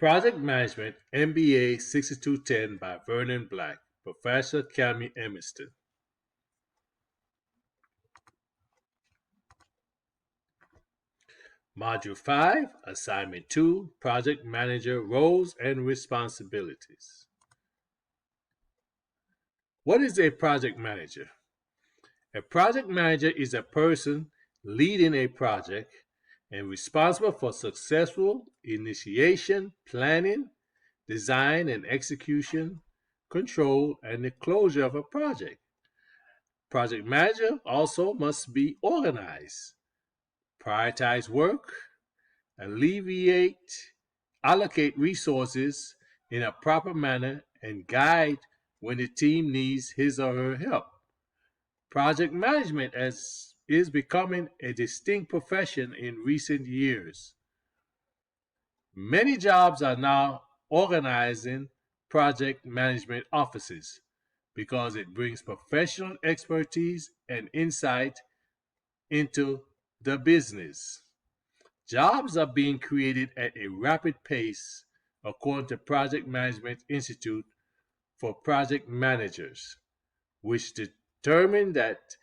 Project Management MBA 6210 by Vernon Black, Professor Cami Emerson. Module 5, Assignment 2, Project Manager Roles and Responsibilities. What is a project manager? A project manager is a person leading a project and responsible for successful initiation, planning, design and execution, control, and the closure of a project. Project manager also must be organized, prioritize work, allocate resources in a proper manner, and guide when the team needs his or her help. Project management is becoming a distinct profession in recent years. Many jobs are now organizing project management offices because it brings professional expertise and insight into the business. Jobs are being created at a rapid pace, according to Project Management Institute for Project Managers, which determined that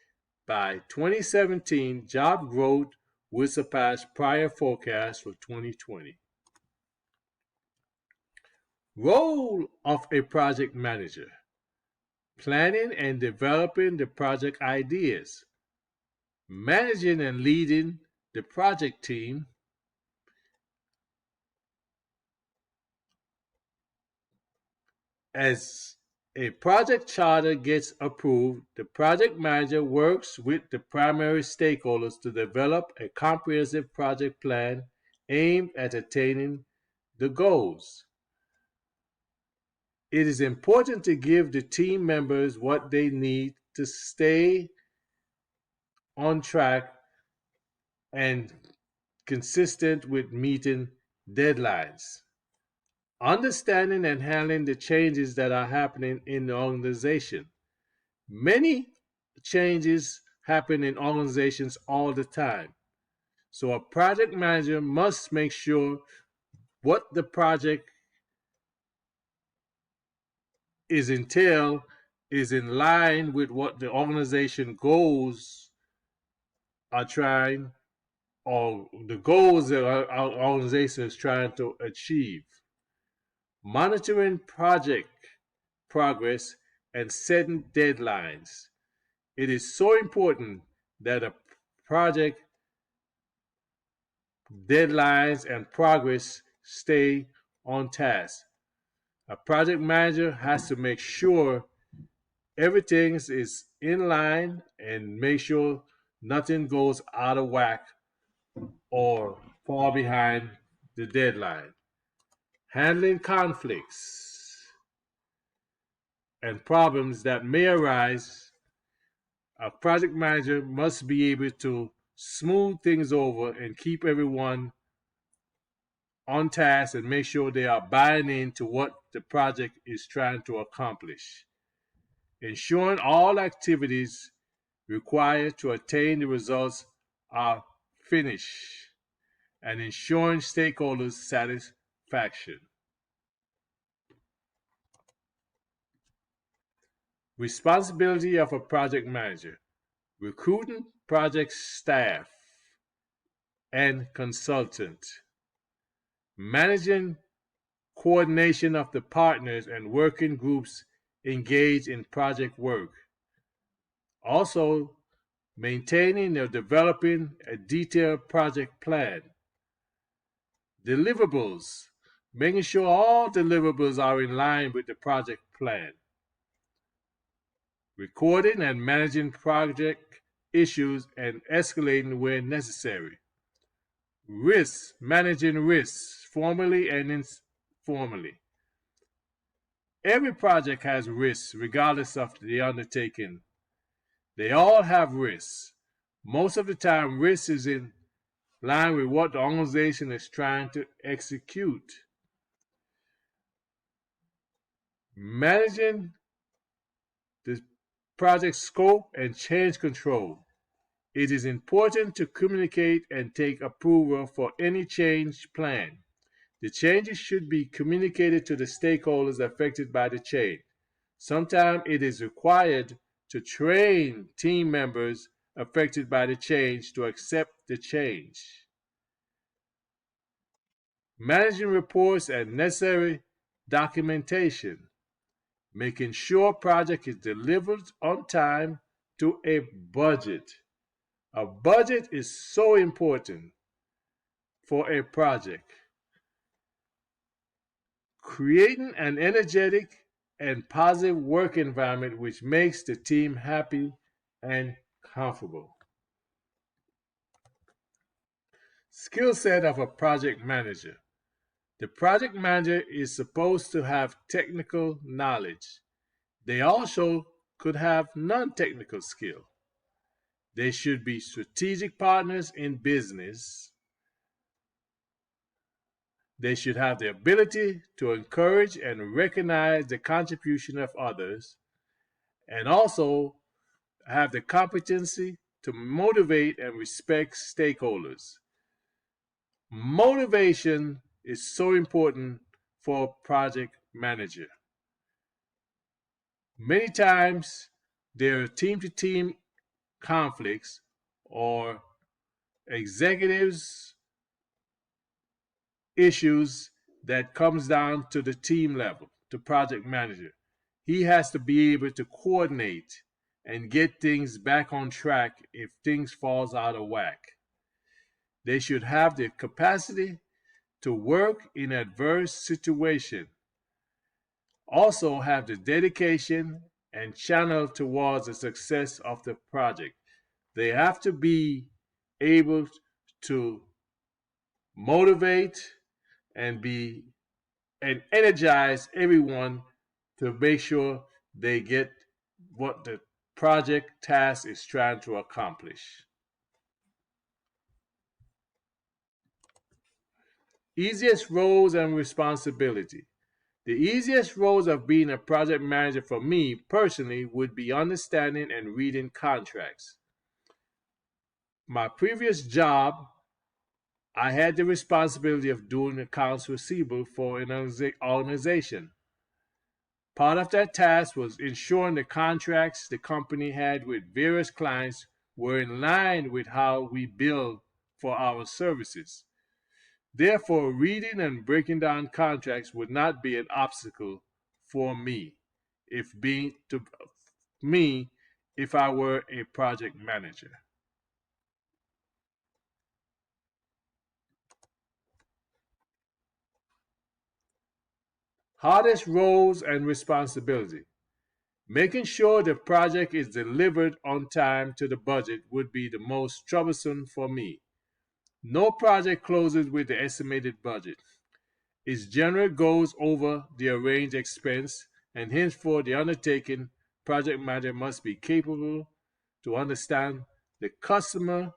by 2017, job growth will surpass prior forecasts for 2020. Role of a project manager: planning and developing the project ideas, managing and leading the project team, as a project charter gets approved, the project manager works with the primary stakeholders to develop a comprehensive project plan aimed at attaining the goals. It is important to give the team members what they need to stay on track and consistent with meeting deadlines. Understanding and handling the changes that are happening in the organization. Many changes happen in organizations all the time. So a project manager must make sure what the project is entailed is in line with what the organization goals are trying, or the goals that our organization is trying to achieve. Monitoring project progress and setting deadlines. It is so important that a project deadlines and progress stay on task. A project manager has to make sure everything is in line and make sure nothing goes out of whack or fall behind the deadline. Handling conflicts and problems that may arise, a project manager must be able to smooth things over and keep everyone on task and make sure they are buying into what the project is trying to accomplish. Ensuring all activities required to attain the results are finished and ensuring stakeholders' satisfaction. Responsibility of a project manager: recruiting project staff and consultant, managing coordination of the partners and working groups engaged in project work, also maintaining or developing a detailed project plan, deliverables, making sure all deliverables are in line with the project plan, recording and managing project issues and escalating where necessary. Risks, managing risks, formally and informally. Every project has risks, regardless of the undertaking. They all have risks. Most of the time, risk is in line with what the organization is trying to execute. Managing the project scope and change control. It is important to communicate and take approval for any change plan. The changes should be communicated to the stakeholders affected by the change. Sometimes it is required to train team members affected by the change to accept the change. Managing reports and necessary documentation. Making sure project is delivered on time to a budget. A budget is so important for a project. Creating an energetic and positive work environment which makes the team happy and comfortable. Skill set of a project manager. The project manager is supposed to have technical knowledge. They also could have non technical skill. They should be strategic partners in business. They should have the ability to encourage and recognize the contribution of others, and also have the competency to motivate and respect stakeholders. Motivation is so important for a project manager. Many times there are team to team conflicts or executives issues that comes down to the team level, to project manager. He has to be able to coordinate and get things back on track if things falls out of whack. They should have the capacity to work in adverse situation. Also have the dedication and channel towards the success of the project. They have to be able to motivate and be and energize everyone to make sure they get what the project task is trying to accomplish. Easiest roles and responsibility. The easiest roles of being a project manager for me personally would be understanding and reading contracts. My previous job, I had the responsibility of doing accounts receivable for an organization. Part of that task was ensuring the contracts the company had with various clients were in line with how we bill for our services. Therefore, reading and breaking down contracts would not be an obstacle for me if being to me if I were a project manager. Hardest roles and responsibility. Making sure the project is delivered on time to the budget would be the most troublesome for me. No project closes with the estimated budget. Its generally goes over the arranged expense, and henceforth the undertaking project manager must be capable to understand the customer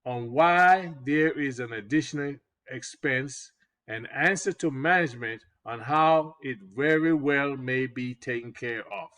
on why there is an additional expense and answer to management on how it very well may be taken care of.